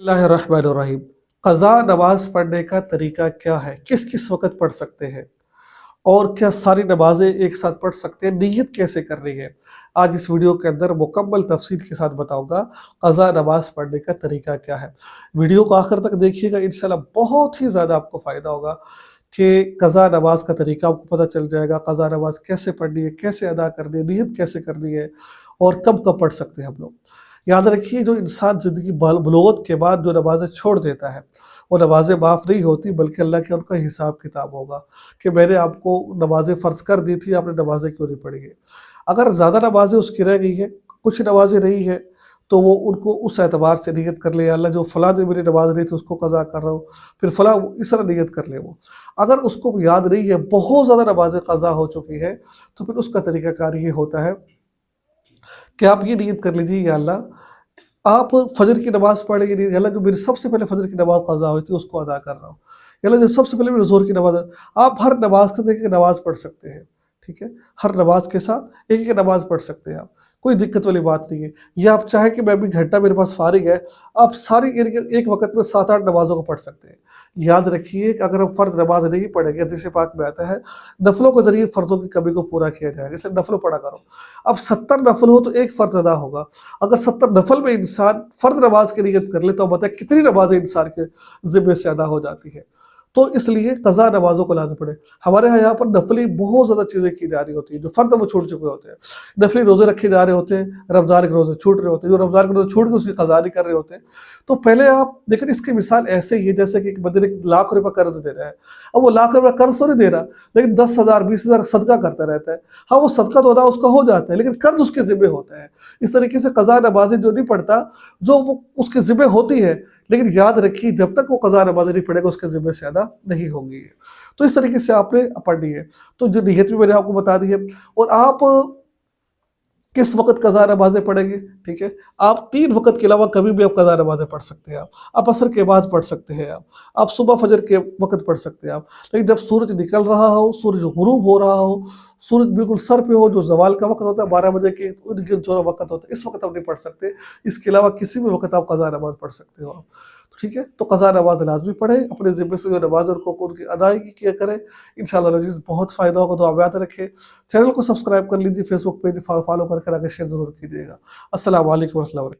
اللہ الرحمن الرحیم۔ قضا نماز پڑھنے کا طریقہ کیا ہے؟ کس کس وقت پڑھ سکتے ہیں؟ اور کیا ساری نمازیں ایک ساتھ پڑھ سکتے ہیں؟ نیت کیسے کرنی ہے؟ آج اس ویڈیو کے اندر مکمل تفصیل کے ساتھ بتاؤں گا قضا نماز پڑھنے کا طریقہ کیا ہے۔ ویڈیو کو آخر تک دیکھیے گا، انشاءاللہ بہت ہی زیادہ آپ کو فائدہ ہوگا کہ قضا نماز کا طریقہ آپ کو پتہ چل جائے گا، قضا نماز کیسے پڑھنی ہے، کیسے ادا کرنی ہے، نیت کیسے کرنی ہے اور کب کب پڑھ سکتے ہیں ہم لوگ۔ یاد رکھیے، جو انسان زندگی بلوغت کے بعد جو نمازیں چھوڑ دیتا ہے وہ نمازیں معاف نہیں ہوتی، بلکہ اللہ کے ان کا حساب کتاب ہوگا کہ میں نے آپ کو نمازیں فرض کر دی تھی، آپ نے نمازیں کیوں نہیں پڑھی ہیں۔ اگر زیادہ نمازیں اس کی رہ گئی ہیں، کچھ نمازیں نہیں ہیں، تو وہ ان کو اس اعتبار سے نیت کر لے، اللہ جو فلاں دن میری نماز نہیں تھی اس کو قضا کر رہا ہوں، پھر فلاں اس طرح نیت کر لے۔ وہ اگر اس کو یاد نہیں ہے، بہت زیادہ نمازیں قضا ہو چکی ہے، تو پھر اس کا طریقہ کار یہ ہوتا ہے کہ آپ یہ نیت کر لیجیے، یا اللہ آپ فجر کی نماز پڑھیں گے، یا اللہ جو میری سب سے پہلے فجر کی نماز قضا ہوئی تھی اس کو ادا کر رہا ہوں، یا اللہ جو سب سے پہلے میری ظہر کی نماز آپ ہر نماز کے دیکھ کے نماز پڑھ سکتے ہیں، ٹھیک ہے؟ ہر نماز کے ساتھ ایک ایک نماز پڑھ سکتے ہیں آپ، کوئی دقت والی بات نہیں ہے۔ یا آپ چاہیں کہ میں ابھی گھنٹہ میرے پاس فارغ ہے، آپ ساری ایک وقت میں 7-8 نمازوں کو پڑھ سکتے ہیں۔ یاد رکھیے کہ اگر ہم فرض نماز نہیں پڑھیں گے، حدیث پاک میں آتا ہے نفلوں کے ذریعے فرضوں کی کمی کو پورا کیا جائے گا، اس لیے نفل پڑھا کرو۔ اب 70 نفل ہو تو ایک فرض ادا ہوگا۔ اگر 70 نفل میں انسان فرض نماز کی نیت کر لے تو بتائیں کتنی نمازیں انسان کے ذمے سے ادا ہو جاتی ہے۔ تو اس لیے قضا نمازوں کو لانا پڑے۔ ہمارے یہاں پر نفلی بہت زیادہ چیزیں کی جا رہی ہوتی ہیں، جو فرض وہ چھوڑ چکے ہوتے ہیں۔ نفلی روزے رکھے جا رہے ہوتے ہیں، رمضان کے روزے چھوٹ رہے ہوتے ہیں، جو رمضان کے روزے چھوٹ کے اس کی قضا نہیں کر رہے ہوتے ہیں۔ تو پہلے آپ دیکھیں، اس کی مثال ایسے ہی ہے جیسے کہ ایک بندے نے 1,00,000 روپے قرض دے رہا ہے۔ اب وہ 1,00,000 روپے قرض تو نہیں دے رہا، لیکن 10,000 20,000 صدقہ کرتا رہتا ہے۔ ہاں، وہ صدقہ تو ادا اس کا ہو جاتا ہے، لیکن قرض اس کے ذمہ ہوتا ہے۔ اس طریقے سے قضا نمازیں جو نہیں پڑھتا، جو وہ اس کے ذمہ ہوتی ہے، لیکن یاد رکھیے جب تک وہ قضا نمازیں نہیں پڑھے گا اس کے ذمہ سے ادا نہیں ہوگی۔ تو اس طریقے سے آپ نے پڑھنی ہے۔ تو جو نیت بھی میں نے آپ کو بتا دی ہے، اور آپ کس وقت قضا نمازیں پڑھیں گے، ٹھیک ہے؟ آپ 3 وقت کے علاوہ کبھی بھی آپ قضا نمازیں پڑھ سکتے ہیں۔ آپ عصر کے بعد پڑھ سکتے ہیں، آپ صبح فجر کے وقت پڑھ سکتے ہیں لیکن جب سورج نکل رہا ہو، سورج غروب ہو رہا ہو، سورج بالکل سر پہ ہو، جو زوال کا وقت ہوتا ہے 12 بجے کے ارد گرد جو وقت ہوتا ہے، اس وقت آپ نہیں پڑھ سکتے۔ اس کے علاوہ کسی بھی وقت آپ قضا نماز پڑھ سکتے ہو آپ، ٹھیک ہے؟ تو قضا نماز لازمی پڑھیں، اپنے ذمے سے جو نماز ان کی ادائیگی کیا کریں، انشاءاللہ العزیز بہت فائدہ ہوگا۔ تو آپ یاد رکھیں، چینل کو سبسکرائب کر لیجیے، فیس بک پیج فالو کر کے آگے شیئر ضرور کیجیے گا۔ السلام علیکم ورحمۃ اللہ وبرکاتہ۔